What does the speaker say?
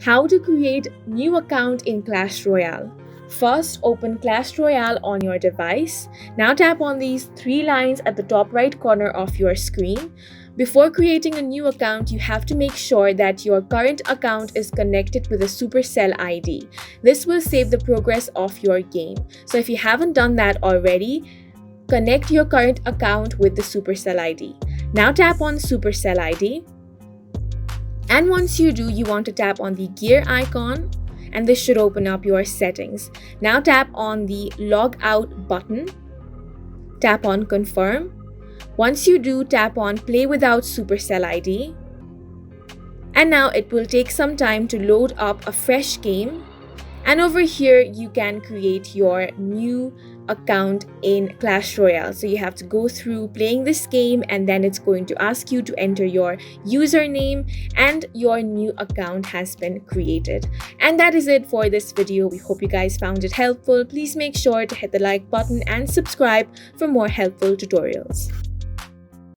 How to create new account in Clash Royale. First, open Clash Royale on your device. Now tap on these three lines at the top right corner of your screen. Before creating a new account, you have to make sure that your current account is connected with a Supercell ID. This will save the progress of your game. So if you haven't done that already, connect your current account with the Supercell ID. Now tap on Supercell ID. And once you do, you want to tap on the gear icon and this should open up your settings. Now tap on the log out button. Tap on confirm. Once you do, tap on play without Supercell ID. And now it will take some time to load up a fresh game. And over here, you can create your new account in Clash Royale. So you have to go through playing this game and then it's going to ask you to enter your username and your new account has been created. And that is it for this video. We hope you guys found it helpful. Please make sure to hit the like button and subscribe for more helpful tutorials.